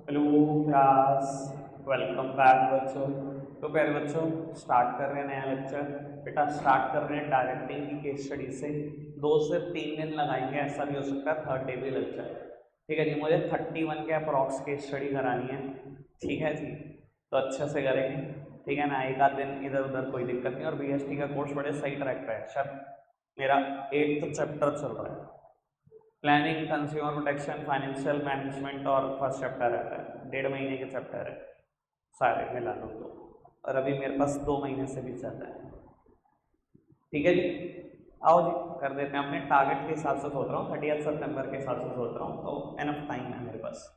Hello class, welcome back बच्चों। तो प्यारे बच्चों, स्टार्ट कर रहे हैं नया लेक्चर। बेटा स्टार्ट कर रहे हैं डायरेक्टिंग की केस स्टडी से। 2 से 3 दिन लगाएंगे, ऐसा भी हो सकता है थर्ड डे भी लेक्चर। ठीक है जी, मुझे 31 के अप्रॉक्स केस स्टडी करानी है। ठीक है जी, तो अच्छे से करेंगे। ठीक है ना, एक आध दिन इधर उधर कोई दिक्कत नहीं। और बीएसटी का कोर्स बड़े सही ट्रैक पे है। शायद मेरा 8th चैप्टर चल रहा है, planning, consumer protection, financial management, और फर्स्ट चैप्टर रहता है। 1.5 महीने के चैप्टर है सारे मिला लो तो। और अभी मेरे पास 2 महीने से भी चल रहा है। ठीक है जी, आओ जी कर देते हैं। अपने टारगेट के हिसाब से सोच रहा हूँ, 30 सितंबर के हिसाब से सोच रहा हूँ, तो एनफ टाइम है मेरे पास।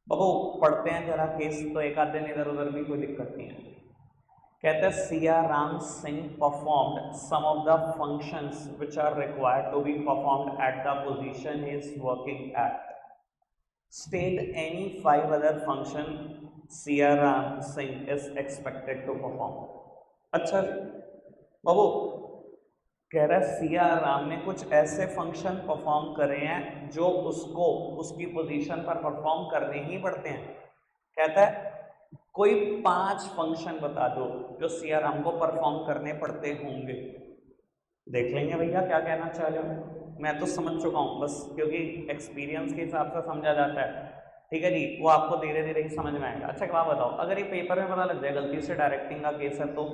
बाबू पढ़ते हैं जरा केस, तो एक आध दिन इधर उधर भी कोई दिक्कत नहीं है। कहते हैं Siya Ram Singh performed some of the functions which are required to be performed at the position he is working at. State any 5 other function Siaram Singh is expected to perform. अच्छा जी बाबू, कह रहा है सिया राम ने कुछ ऐसे फंक्शन परफॉर्म करे हैं जो उसको उसकी पोजीशन पर परफॉर्म करने ही पड़ते हैं। कहता है कोई 5 फंक्शन बता दो जो सिया राम को परफॉर्म करने पड़ते होंगे। देख लेंगे भैया क्या कहना चाह रहे हो। मैं तो समझ चुका हूँ बस, क्योंकि एक्सपीरियंस के हिसाब से समझा जाता है। ठीक है जी, वो आपको धीरे धीरे ही समझ में आएगा। अच्छा एक बात बताओ, अगर ये पेपर में पता लग जाए गलती से डायरेक्टिंग का केस है तो?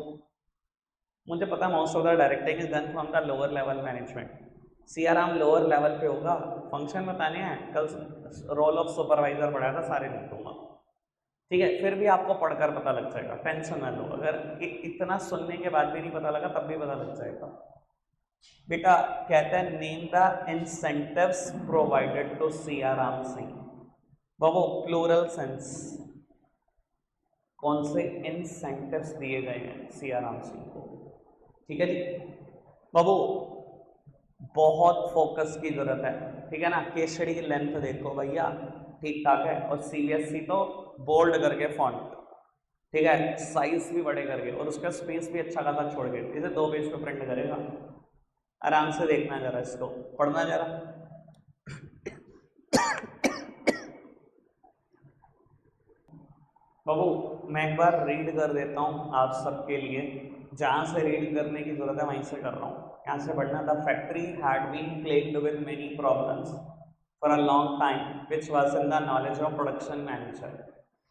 मुझे पता है most of the directing is done from the lower level management. Siyaram lower level पे होगा, फंक्शन बताने हैं, कल रोल ऑफ सुपरवाइजर पढ़ाया था, सारे लिख दूंगा। ठीक है, फिर भी आपको पढ़कर पता लग जाएगा, टेंशन ना लो। अगर इतना सुनने के बाद भी नहीं पता लगा तब भी पता लग जाएगा। बेटा कहता है name the incentives provided to Siyaram Singh. बाबू प्लूरल सेंस, कौन से इंसेंटिव्स दिए गए हैं सियाराम सिंह को। ठीक है जी बाबू, बहुत फोकस की जरूरत है। ठीक है ना, केस स्टडी की लेंथ देखो भैया, ठीक ठाक है। और सीबीएसई तो बोल्ड करके फॉन्ट, ठीक है, साइज भी बड़े करके, और उसका स्पेस भी अच्छा खासा छोड़ के, इसे 2 पेज पे प्रिंट करेगा। आराम से देखना जरा, इसको पढ़ना जरा। बाबू मैं एक बार रीड कर देता हूँ आप सबके लिए, जहाँ से रीड करने की जरूरत है वहीं से कर रहा हूँ। यहाँ से पढ़ना। The factory had been plagued with many problems for a long time which was in the knowledge of production manager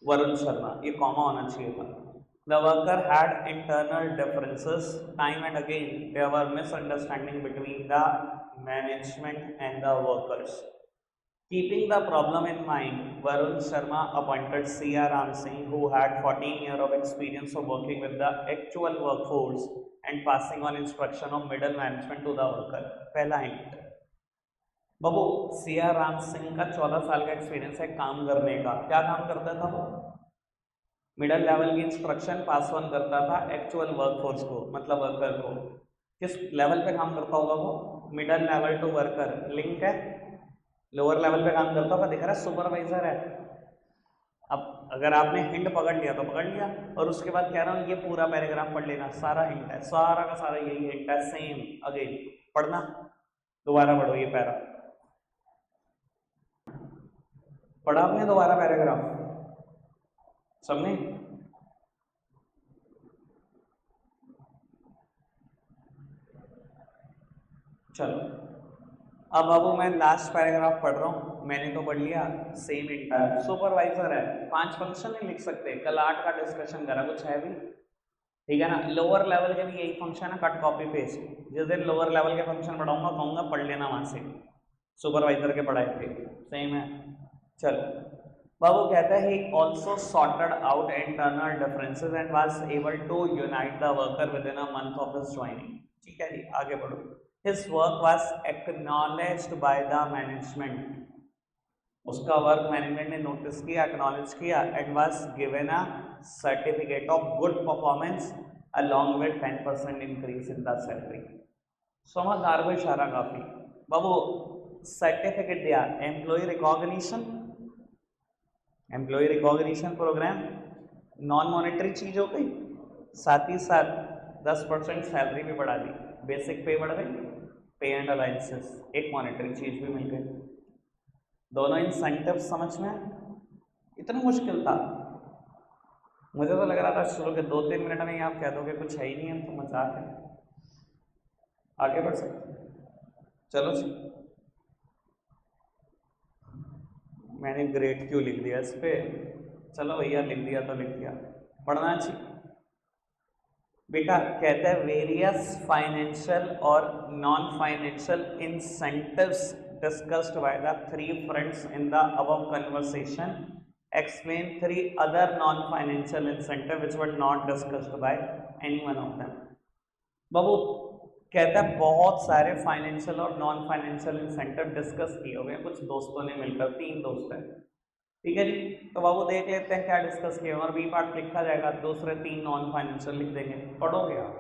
Varun Sharma. ये कॉमा होना चाहिए था। The worker had internal differences. Time and again, there were misunderstanding between the management and the workers. Keeping the problem in mind, Varun Sharma appointed C.R. Ram Singh, who had 14 years of experience of working with the actual workforce and passing on instruction of middle management to the worker. पहला hint बाबू, C.R. Ram Singh का 14 साल का experience है काम करने का। क्या काम करता था वो? मिडल लेवल की इंस्ट्रक्शन पास ऑन करता था एक्चुअल वर्कफोर्स को, मतलब वर्कर को। किस लेवल पे काम करता होगा वो? Middle level to worker, link है। लोअर लेवल पे काम करता होगा, दिख रहा है सुपरवाइजर है। अब अगर आपने हिंट पकड़ लिया तो पकड़ लिया, और उसके बाद कह रहा हूँ ये पूरा पैराग्राफ पढ़ लेना, सारा हिंट है, सारा का सारा यही हिंट है। सेम अगेन पढ़ना, दोबारा पढ़ो ये पैरा। पढ़ा आपने दोबारा पैराग्राफ सबने? चलो अब बाबू मैं लास्ट पैराग्राफ पढ़ रहा हूँ, मैंने तो पढ़ लिया। सेम इंटर सुपरवाइजर है, 5 फंक्शन नहीं लिख सकते, कल 8 का डिस्कशन करा, कुछ है भी। ठीक है ना, लोअर लेवल के भी यही फंक्शन है, कट कॉपी पेस्ट। जिस दिन लोअर लेवल के फंक्शन पढ़ाऊंगा कहूँगा पढ़ लेना वहां से, सुपरवाइजर के पढ़ाए थे, सेम है। चलो बाबू कहता है he also sorted out internal differences and was able to unite the worker within a month of his joining. ठीक है जी, आगे बढ़ो। His work was acknowledged by the management. उसका वर्क मैनेजमेंट ने नोटिस किया, एक्नॉलेज किया, and was given a certificate of good performance along with 10% increase in the salary. समझदार को इशारा काफी। बाबू सर्टिफिकेट दिया, employ recognition programme, non monetary चीज हो गई, साथ ही साथ 10% सैलरी भी बढ़ा दी, बेसिक पे बढ़ गई, पे एंड अलाइंसेस, एक मॉनेटरी चीज भी मिल गई। दोनों इंसेंटिव समझ में? इतना मुश्किल था? मुझे तो लग रहा था शुरू के 2-3 मिनट में ही आप कह दोगे कुछ है ही नहीं है, तो मजाक है। आगे बढ़ सकते हैं? चलो जी, मैंने ग्रेट क्यों लिख दिया इस पे? चलो भैया, लिख दिया तो लिख दिया, पढ़ना चाहिए। बेटा कहता है वेरियस फाइनेंशियल और non financial incentives discussed by the three friends in the above conversation explain three other non-financial incentive which were not discussed by any one of them। बाबू कहता है बहुत सारे फाइनेंशियल और नॉन फाइनेंशियल इंसेंटिव डिस्कस किए हुए हैं कुछ दोस्तों ने मिलकर, 3 दोस्त हैं, ठीक है जी। तो बाबू देख लेते हैं क्या डिस्कस किए, और बी पार्ट लिखा जाएगा, दूसरे 3 नॉन फाइनेंशियल लिख देंगे। पढ़ोगे आप?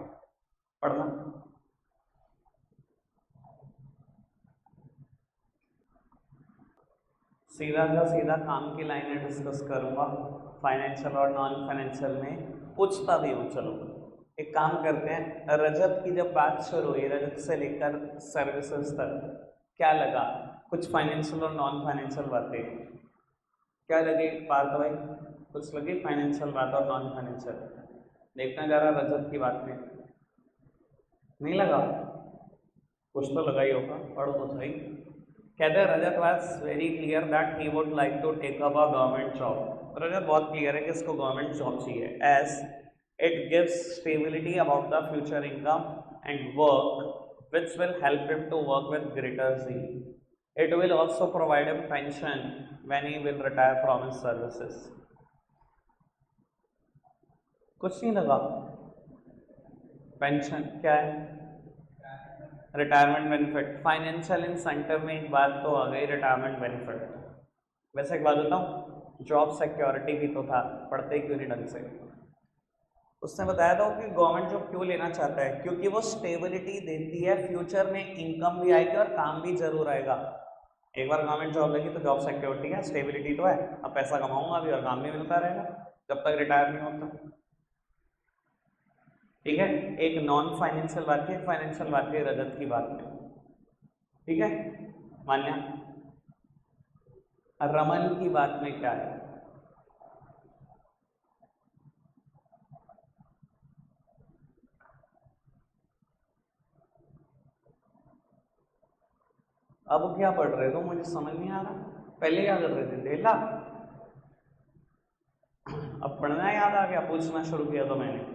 पढ़ना। सीधा का सीधा काम की लाइनें डिस्कस करूंगा, फाइनेंशियल और नॉन फाइनेंशियल में पूछता भी हूँ। चलो एक काम करते हैं, रजत की जब बात शुरू हुई, रजत से लेकर सर्विसेज तक क्या लगा? कुछ फाइनेंशियल और नॉन फाइनेंशियल बातें क्या लगी? बात भाई कुछ लगी फाइनेंशियल बात और नॉन फाइनेंशियल? देखना जा रहा रजत की बात में नहीं लगा? कुछ तो लगा ही होगा, पढ़ो तो सही। कहते हैं Rajat was very clear that he would like to take up a government job. Rajat बहुत क्लियर है कि इसको गवर्नमेंट जॉब चाहिए, as it gives stability about the future income and work which will help him to work with greater zeal। It will also provide him pension when he will retire from his services. कुछ नहीं लगा? Pension क्या है? Retirement benefit. Financial incentive में एक बात तो आ गई, रिटायरमेंट बेनिफिट। वैसे एक बात बताऊं, जॉब सिक्योरिटी भी तो था, पढ़ते क्यों नहीं ढंग से? उसने बताया था कि गवर्नमेंट जॉब क्यों लेना चाहता है, क्योंकि वो स्टेबिलिटी देती है, फ्यूचर में इनकम भी आएगी और काम भी जरूर आएगा। एक बार गवर्नमेंट जॉब लगी तो जॉब सिक्योरिटी है, स्टेबिलिटी तो है, अब पैसा कमाऊंगा भी और काम भी मिलता रहेगा जब तक रिटायर नहीं होता, ठीक है। एक नॉन फाइनेंशियल बात है, फाइनेंशियल बात है रजत की बात में, ठीक है। मान्या, रमन की बात में क्या है? अब क्या पढ़ रहे हो? मुझे समझ नहीं आ रहा, पहले क्या कर रहे थे? देला, अब पढ़ना याद आ गया, पूछना शुरू किया तो मैंने।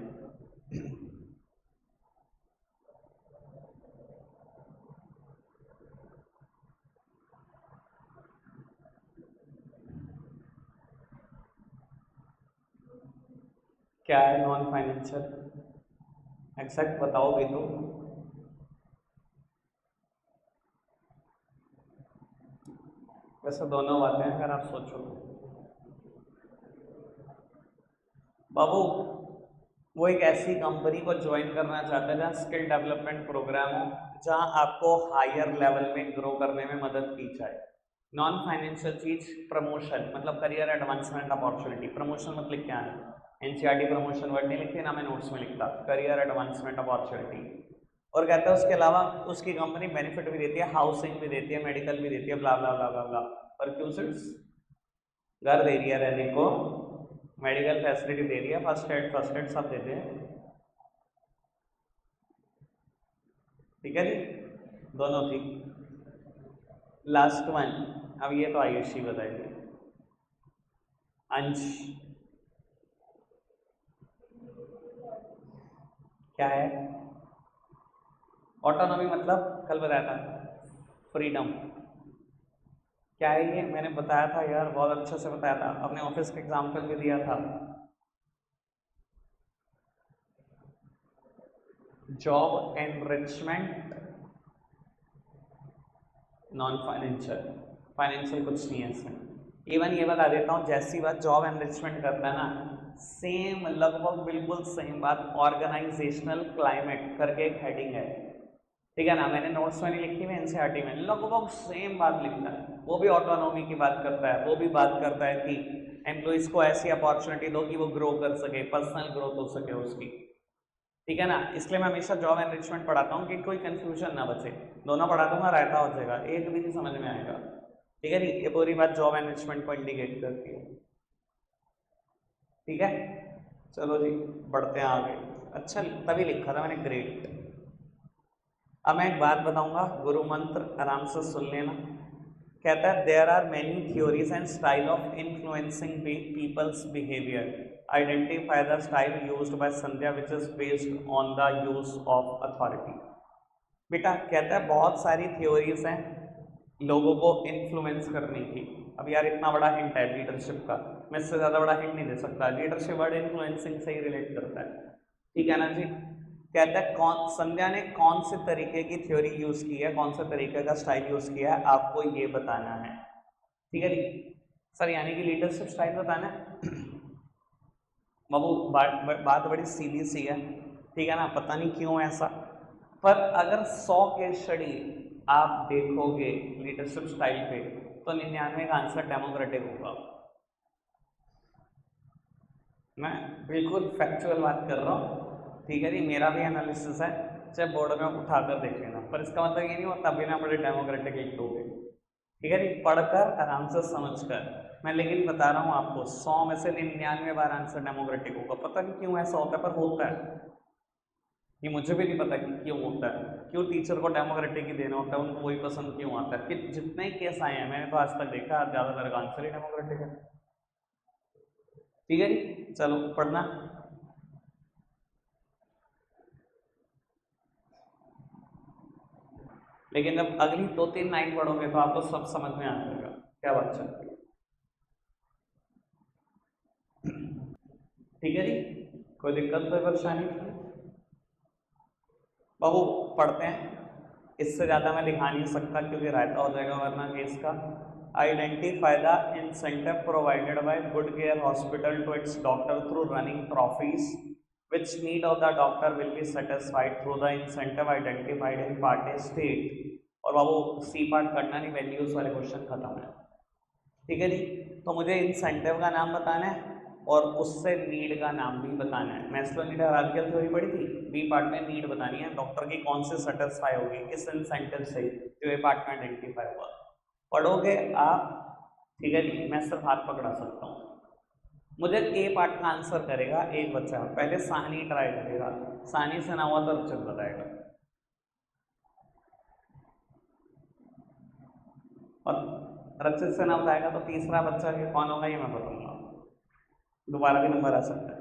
क्या है नॉन फाइनेंशियल? एक्सैक्ट बताओ भी तो। वैसे दोनों बातें हैं अगर आप सोचो बाबू। वो एक ऐसी कंपनी को ज्वाइन करना चाहते हैं जहाँ स्किल डेवलपमेंट प्रोग्राम हो, जहाँ आपको हायर लेवल में ग्रो करने में मदद की जाए। नॉन फाइनेंशियल चीज प्रमोशन, मतलब करियर एडवांसमेंट अपॉर्चुनिटी। प्रमोशन मतलब क्या है? एनसीईआरटी प्रमोशन वर्ड नहीं लिखते ना, मैं नोट्स में लिखता, करियर एडवांसमेंट अपॉर्चुनिटी। और कहता है उसके अलावा उसकी कंपनी बेनिफिट भी देती है, हाउसिंग भी देती है, मेडिकल भी देती है, ब्ला ब्ला ब्ला ब्ला ब्ला। परक्यूसिट्स घर दे रही है रहने को, मेडिकल फैसिलिटी दे रही है, फर्स्ट एड सब देते हैं, ठीक है जी, दोनों ठीक। लास्ट वन, अब ये तो आयुषी बताएगी। अंश क्या है? ऑटोनॉमी मतलब कल बताया था, फ्रीडम। क्या है ये? मैंने बताया था यार, बहुत अच्छे से बताया था, अपने ऑफिस का एग्जाम्पल भी दिया था। Job enrichment, non financial. Financial कुछ नहीं है इसमें। इवन ये बता देता हूँ, जैसी बात जॉब एनरिचमेंट करता है ना, सेम लगभग बिल्कुल सेम बात ऑर्गेनाइजेशनल क्लाइमेट करके एक हेडिंग है, ठीक है ना, मैंने नोट्स में नहीं लिखी, मैं एनसीईआरटी में लगभग सेम बात लिखता है। वो भी ऑटोनॉमी की बात करता है, वो भी बात करता है कि एम्प्लॉइज को ऐसी अपॉर्चुनिटी दो कि वो ग्रो कर सके, पर्सनल ग्रोथ हो सके उसकी, ठीक है ना। इसलिए मैं हमेशा जॉब एनरिचमेंट पढ़ाता हूँ कि कोई कंफ्यूजन ना बचे। दोनों पढ़ा दूंगा, रायता हो जाएगा, एक भी नहीं समझ में आएगा, ठीक है जी। ये पूरी बात जॉब एनरिचमेंट को इंडिकेट करती है। ठीक है, चलो जी बढ़ते हैं आगे। अच्छा तभी लिखा था मैंने ग्रेट। अब मैं एक बात बताऊंगा, गुरु मंत्र आराम से सुन लेना। कहता है there are many theories and style of influencing people's behaviour, identify the style used by Sandhya which is based on the use of authority. बेटा कहता है बहुत सारी थ्योरीज हैं लोगों को इन्फ्लुएंस करने की। अब यार इतना बड़ा हिंट है लीडरशिप का, मैं इससे ज़्यादा बड़ा हिंट नहीं दे सकता। लीडरशिप वर्ड इन्फ्लुएंसिंग से ही रिलेट करता है, ठीक है ना जी। कहता है कौन संध्या ने कौन से तरीके की थ्योरी यूज़ की है, कौन से तरीके का स्टाइल यूज़ किया है, आपको ये बताना है, ठीक है जी। सर यानी कि लीडरशिप स्टाइल बताना है। बाबू बात बड़ी सीधी सी है, ठीक है ना, पता नहीं क्यों ऐसा, पर अगर 100 केस स्टडी आप देखोगे लीडरशिप स्टाइल पे तो 99 का आंसर डेमोक्रेटिक होगा। मैं बिल्कुल फैक्चुअल बात कर रहा हूँ, ठीक है जी, मेरा भी एनालिसिस है, चाहे बोर्ड में उठाकर देख लेना, पर इसका मतलब ये नहीं होता बिना पढ़े डेमोक्रेटिक लिख दोगे, ठीक है जी। पढ़कर आराम से समझ कर मैं लेकिन बता रहा हूँ आपको 100 में से 99 बार आंसर डेमोक्रेटिक होगा। पता नहीं क्यों ऐसा होता है, पर होता है। ये मुझे भी नहीं पता कि क्यों होता है, क्यों टीचर को डेमोक्रेटिक ही देना होता है, उनको वही पसंद क्यों आता है। कि जितने केस आए हैं मैंने तो आज तक देखा ज़्यादातर का आंसर ही डेमोक्रेटिक है, ठीक है जी। चलो पढ़ना। लेकिन जब अगली 2-3 लाइन पढ़ोगे तो आपको सब समझ में आ जाएगा क्या बात चल रही है, ठीक है जी। कोई दिक्कत कोई परेशानी? बाबू पढ़ते हैं, इससे ज़्यादा मैं दिखा नहीं सकता क्योंकि रायता हो जाएगा वरना केस का। Identify the incentive provided by good care hospital to its doctor through running trophies which need of the doctor will be satisfied through the incentive identified in part A state। और बाबू C part करना नहीं, values वाले question खत्म है, ठीक है जी। तो मुझे इंसेंटिव का नाम बताना है और उससे नीड का नाम भी बताना है। मैस्लो नीड हायरार्किकल थ्योरी पढ़ी थी, बी पार्ट में नीड बतानी है डॉक्टर की कौन से सेटिस्फाई होगी किस इंसेंटिव से, जो ए पार्ट में आइडेंटिफाई हुआ। पढ़ोगे आप, ठीक है जी, मैं सिर्फ हाथ पकड़ा सकता हूँ। मुझे ए पार्ट का आंसर करेगा एक बच्चा, पहले साहनी ट्राई करेगा, साहनी से ना हुआ तो रचित बताएगा, और रचित से ना बताएगा तो तीसरा बच्चा ये कौन होगा ये मैं बताऊंगा, दोबारा भी नंबर आ सकता है।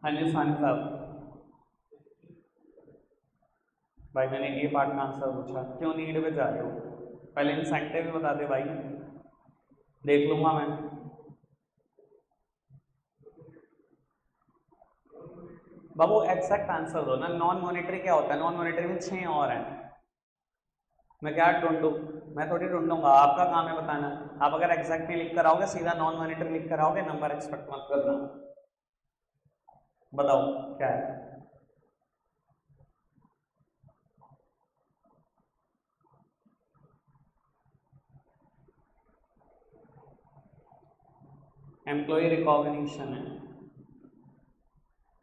हाँ जी सानी साहब, भाई मैंने ए पार्ट का आंसर पूछा, क्यों नीड पे जा रहे हो, पहले इंसेंटिव भी बता दे भाई, देख लूंगा मैं। बाबू एग्जैक्ट आंसर दो ना, नॉन मॉनिटरी क्या होता है, नॉन मॉनिटरी में 6 और हैं, मैं क्या ढूंढूं, मैं थोड़ी ढूंढूंगा, आपका काम है बताना। आप अगर एग्जैक्ट नहीं लिख कर आओगे, सीधा नॉन मॉनिटरी लिख कर आओगे, नंबर एक्सपेक्ट मत करना। बताओ क्या है। एम्प्लॉय रिकॉग्निशन है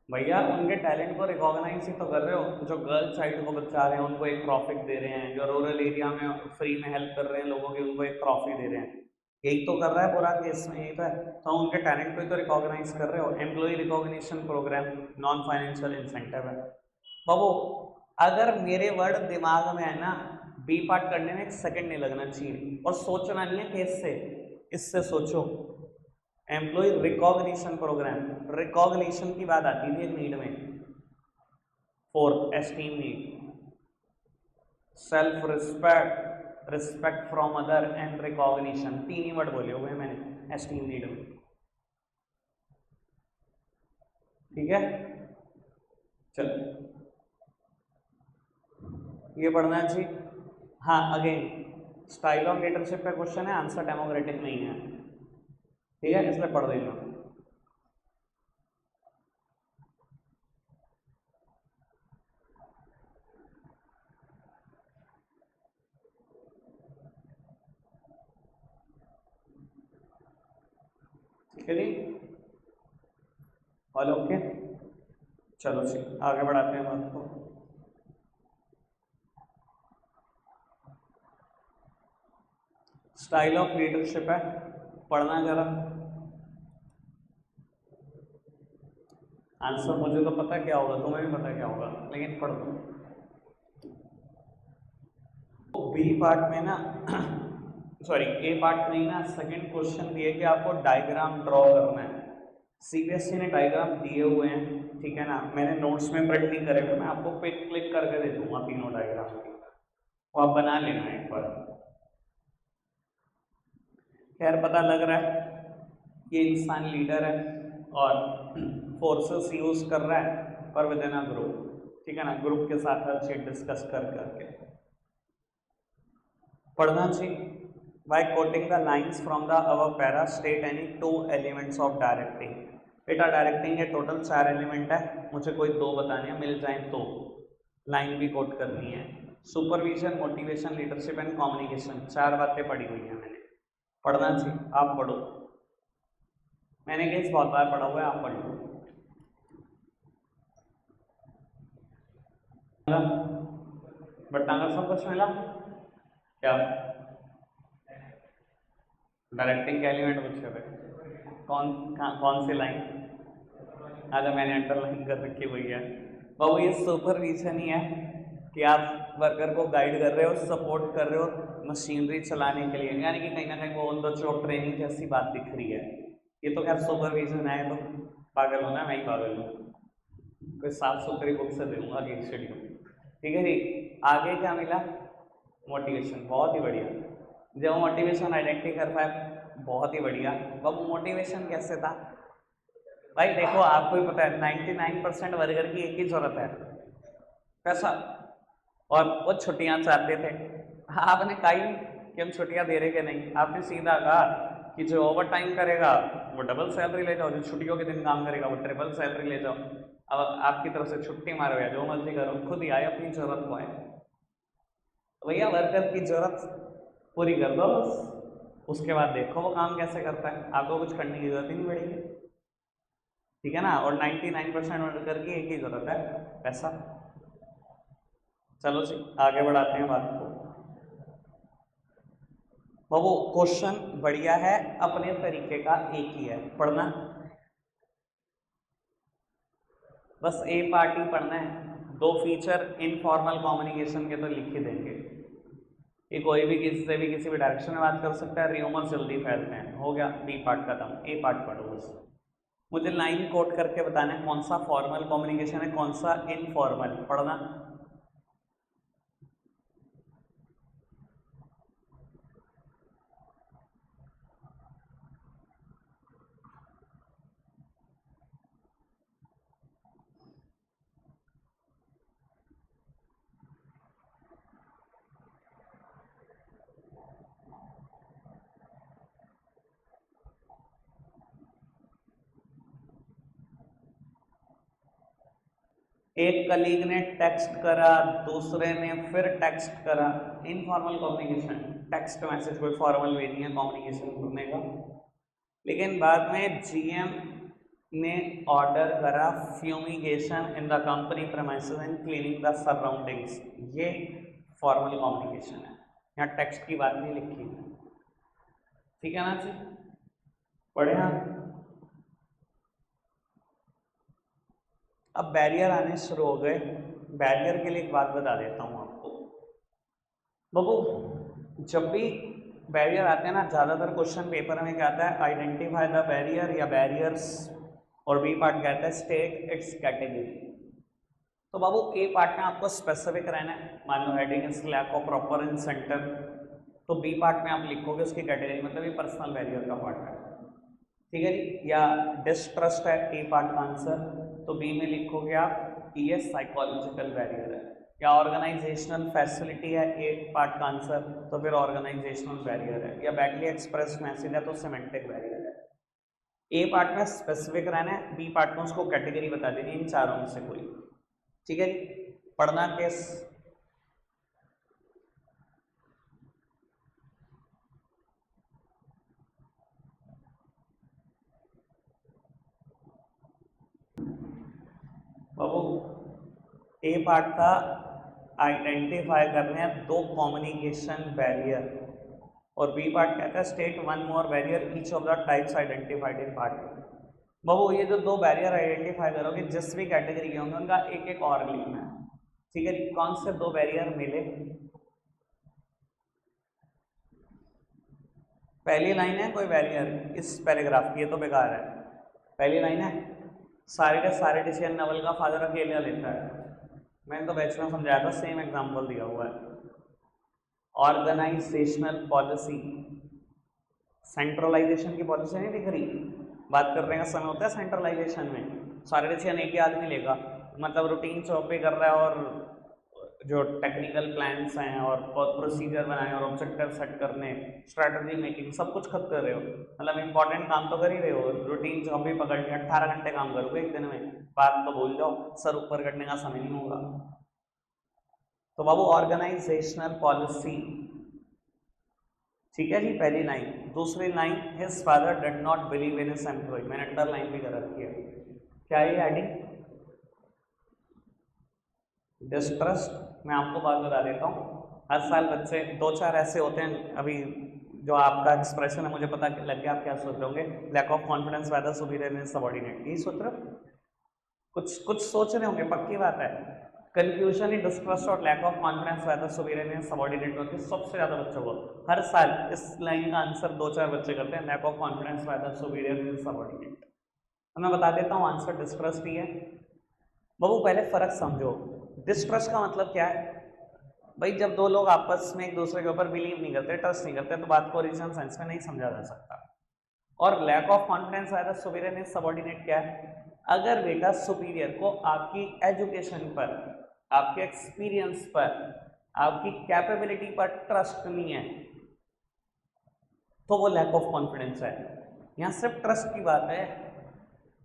भैया, उनके टैलेंट को रिकॉग्नाइज ही तो कर रहे हो। जो गर्ल चाइल्ड को बचा रहे हैं उनको एक प्रॉफिट दे रहे हैं, जो रूरल एरिया में फ्री में हेल्प कर रहे हैं लोगों की उनको एक ट्रॉफी दे रहे हैं, यही तो कर रहा है पूरा केस में, यही तो है। तो उनके टैलेंट को ही तो रिकॉग्नाइज कर रहे हो। Employ recognition programme non financial incentive है बाबू। अगर मेरे वर्ड दिमाग में है ना, बी पार्ट करने में एक सेकंड नहीं लगना चाहिए, और सोचना नहीं है केस से, इससे सोचो। एम्प्लॉय रिकॉग्निशन प्रोग्राम, रिकॉग्निशन की बात आती थी नीड में, 4 esteem need, self respect, respect from other and recognition, 3 he word बोले हुए मैंने एस्टीम नीड में, ठीक है। चलो ये पढ़ना है जी। हाँ अगेन स्टाइल ऑफ लीडरशिप का क्वेश्चन है, आंसर डेमोक्रेटिक नहीं है, ठीक है, इसलिए पढ़ देना। जी ऑल ओके। चलो जी आगे बढ़ाते हैं बात को। स्टाइल ऑफ लीडरशिप है, पढ़ना जरा। आंसर मुझे तो पता क्या होगा, तुम्हें भी पता क्या होगा, लेकिन पढ़ दो। बी पार्ट में ना सॉरी ए पार्ट में ना सेकंड क्वेश्चन दिए कि आपको डायग्राम ड्रॉ करना है। सीबीएसई ने डायग्राम दिए हुए हैं, ठीक है ना। मैंने नोट्स में प्रिंट नहीं करे हुए, मैं आपको पिक क्लिक करके दे दूंगा तीनों डायग्राम की, वो आप बना लेना एक बार। खैर पता लग रहा है ये इंसान लीडर है और फोर्सेस यूज कर रहा है पर विद इन अ ग्रुप, ठीक है ना। ग्रुप के साथ हर चीज डिस्कस कर करके पढ़ना चाहिए। By quoting the lines from the our para state any 2 elements of directing. बेटा डायरेक्टिंग के टोटल 4 एलिमेंट है, मुझे कोई 2 बताने हैं, मिल जाए तो लाइन भी कोट करनी है। Supervision, motivation, leadership and communication, 4 बातें पढ़ी हुई हैं मैंने। पढ़ना चाहिए, आप पढ़ो। मैंने केस बहुत बार पढ़ा हुआ है, आप पढ़ लो। बट्टा का सब कुछ मिला क्या? डायरेक्टिंग के एलिमेंट पूछे थे, कौन सी लाइन? अच्छा मैंने अंडरलाइन कर रखी हुई है बाबू। ये सुपरविजन ही है कि आप वर्कर को गाइड कर रहे हो, सपोर्ट कर रहे हो मशीनरी चलाने के लिए, यानी कि कहीं ना कहीं वो ऑन द जॉब ट्रेनिंग जैसी बात दिख रही है। ये तो खैर सुपरविजन है, तो पागल हो ना, मैं ही पागल हूँ। कोई साफ सुथरी बुक से दूंगा केस स्टडी, ठीक है जी। आगे क्या मिला? मोटिवेशन, बहुत ही बढ़िया। जब मोटिवेशन आइडेंटिटी कर पाए, बहुत ही बढ़िया। अब मोटिवेशन कैसे था भाई? देखो आपको ही पता है 99% वर्कर की एक ही जरूरत है, पैसा। और वो छुट्टियां चाहते थे, आपने कहा ही कि हम छुट्टियां दे रहे कि नहीं, आपने सीधा कहा कि जो ओवर टाइम करेगा वो डबल सैलरी ले जाओ, जो छुट्टियों के दिन काम करेगा वो ट्रिपल सैलरी ले जाओ। अब आपकी तरफ से छुट्टी मारो या जो मर्जी करो, खुद ही आए अपनी जरूरत को आए। तो भैया वर्कर की जरूरत पूरी कर दो बस, उसके बाद देखो वो काम कैसे करता है, आपको कुछ करने की जरूरत ही नहीं पड़ेगी, ठीक है ना। और 99% वर्कर की एक ही जरूरत है, पैसा। चलो जी आगे बढ़ाते हैं बात को। वो क्वेश्चन बढ़िया है, अपने तरीके का एक ही है, पढ़ना बस ए पार्ट ही पढ़ना है। 2 फीचर इनफॉर्मल कम्युनिकेशन के तो लिख ही देंगे कि कोई भी किसी से भी किसी भी डायरेक्शन में बात कर सकता है, र्यूमर्स जल्दी फैलते हैं, हो गया बी पार्ट खत्म। ए पार्ट पढ़ो बस। मुझे लाइन कोट करके बताना है कौन सा फॉर्मल कम्युनिकेशन है, कौन सा इनफॉर्मल, पढ़ना। एक कलीग ने टेक्स्ट करा, दूसरे ने फिर टेक्स्ट करा, इनफॉर्मल कम्युनिकेशन। टेक्स्ट मैसेज कोई फॉर्मल वे नहीं है कम्युनिकेशन करने का। लेकिन बाद में जीएम ने ऑर्डर करा fumigation in the company premises and cleaning the surroundings, ये फॉर्मल कम्युनिकेशन है, यहाँ टेक्स्ट की बात नहीं लिखी, ठीक है ना जी। पढ़े आप। अब बैरियर आने शुरू हो गए। बैरियर के लिए एक बात बता देता हूँ आपको बाबू, जब भी बैरियर आते हैं ना, ज़्यादातर क्वेश्चन पेपर में क्या आता है, आइडेंटिफाई द बैरियर या बैरियर्स, और बी पार्ट कहता है स्टेट इट्स कैटेगरी। तो बाबू ए पार्ट में आपको स्पेसिफिक रहना है, मान लो heading is lack of proper in centre, तो बी पार्ट में आप लिखोगे उसकी कैटेगरी, मतलब ये पर्सनल बैरियर का पार्ट है, ठीक है जी। या डिस्ट्रस्ट है ए पार्ट का आंसर, तो बी में लिखोगे आप ये साइकोलॉजिकल बैरियर है। या ऑर्गेनाइजेशनल फैसिलिटी है ए पार्ट का आंसर, तो फिर ऑर्गेनाइजेशनल बैरियर है। या बैडली एक्सप्रेस मैसेज है तो सिमेंटिक बैरियर है। ए पार्ट में स्पेसिफिक रहना है, बी पार्ट में उसको कैटेगरी बता देनी है इन चारों में से कोई, ठीक है जी। पढ़ना केस। ए पार्ट था आइडेंटिफाई करने हैं दो कम्युनिकेशन बैरियर, और बी पार्ट कहता है state one more barrier each of the types identified in part. बाबू ये जो दो बैरियर आइडेंटिफाई करोगे जिस भी कैटेगरी के होंगे उनका एक एक और लिखना है, ठीक है। कौन से दो बैरियर मिले? पहली लाइन है कोई बैरियर इस पैराग्राफ की, ये तो बेकार है। पहली लाइन है सारे के सारे डिसीजन नवल का फादर अकेला लेता है, मैंने तो बैच में समझाया था, सेम एग्जांपल दिया हुआ है। ऑर्गेनाइजेशनल पॉलिसी, सेंट्रलाइजेशन की पॉलिसी नहीं दिख रही, बात करने का समय होता है सेंट्रलाइजेशन में सारे डिसीजन एक ही आदमी लेगा, मतलब रूटीन जॉब पे कर रहा है और जो टेक्निकल प्लान्स हैं और प्रोसीजर बनाए और ऑब्जेक्टिव सेट करने, स्ट्रैटेजी मेकिंग सब कुछ खुद कर रहे हो, मतलब इंपॉर्टेंट काम तो कर ही रहे हो। रूटीन जॉब भी पकड़ के 18 घंटे काम करोगे एक दिन में, बात तो भूल जाओ, सर ऊपर करने का समय नहीं होगा। तो बाबू ऑर्गेनाइजेशनल पॉलिसी, ठीक है जी, पहली लाइन। दूसरी line, his father did not believe in his employ, मैंने अंडरलाइन भी कर रखी है। क्या है हेडिंग? डिस्ट्रस्ट। मैं आपको बात बता देता हूँ, हर साल बच्चे दो चार ऐसे होते हैं, अभी जो आपका एक्सप्रेशन है मुझे पता लग गया आप क्या सोच रहे होंगे, lack of confidence by the superior in subordinate, यही सोच रहे हो? कुछ सोच रहे होंगे, पक्की बात है। कंफ्यूजन इन डिस्ट्रस्ट और lack of confidence by the superior in subordinate होती है सबसे ज़्यादा बच्चों को। हर साल इस लाइन का आंसर दो चार बच्चे करते हैं, lack of confidence by the superior in subordinate. तो मैं बता देता हूँ आंसर डिस्ट्रस्ट ही है। बाबू पहले फर्क समझो, डिस्ट्रस्ट का मतलब क्या है भाई? जब दो लोग आपस में एक दूसरे के ऊपर बिलीव नहीं करते, ट्रस्ट नहीं करते, तो बात को ओरिजिनल सेंस में नहीं समझा जा सकता। और lack of confidence by the superior in subordinate क्या है? अगर बेटा सुपीरियर को आपकी एजुकेशन पर, आपके एक्सपीरियंस पर, आपकी कैपेबिलिटी पर ट्रस्ट नहीं है तो वो लैक ऑफ कॉन्फिडेंस है। यहाँ सिर्फ ट्रस्ट की बात है,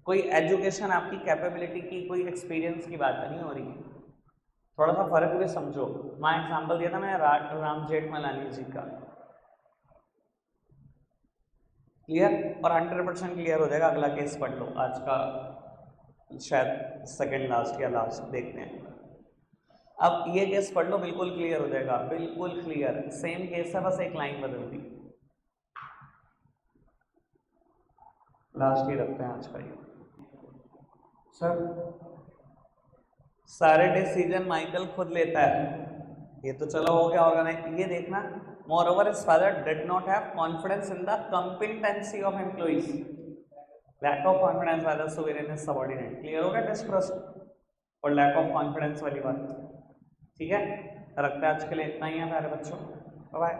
कोई एजुकेशन, आपकी कैपेबिलिटी की, कोई एक्सपीरियंस की बात नहीं हो रही। थोड़ा सा फर्क भी समझो। मैं एग्जांपल दिया था मैंने राम जेठमलानी जी का, क्लियर? और 100% क्लियर हो जाएगा। अगला केस पढ़ लो, आज का शायद सेकंड लास्ट या लास्ट, देखते हैं। अब ये केस पढ़ लो, बिल्कुल क्लियर हो जाएगा, बिल्कुल क्लियर, सेम केस है, बस एक लाइन बदल दी। लास्ट ही रखते हैं आज का ये। सर सारे डिसीजन माइकल खुद लेता है, ये तो चलो हो गया ऑर्गेनाइज। ये देखना, moreover his father did not have confidence in the competency of employees, lack of confidence by the superior in subordinate. Clear हो गया डिस्ट्रस्ट और लैक ऑफ कॉन्फिडेंस वाली बात, ठीक है? रखते हैं आज के लिए इतना ही है प्यारे बच्चों, बाय बाय।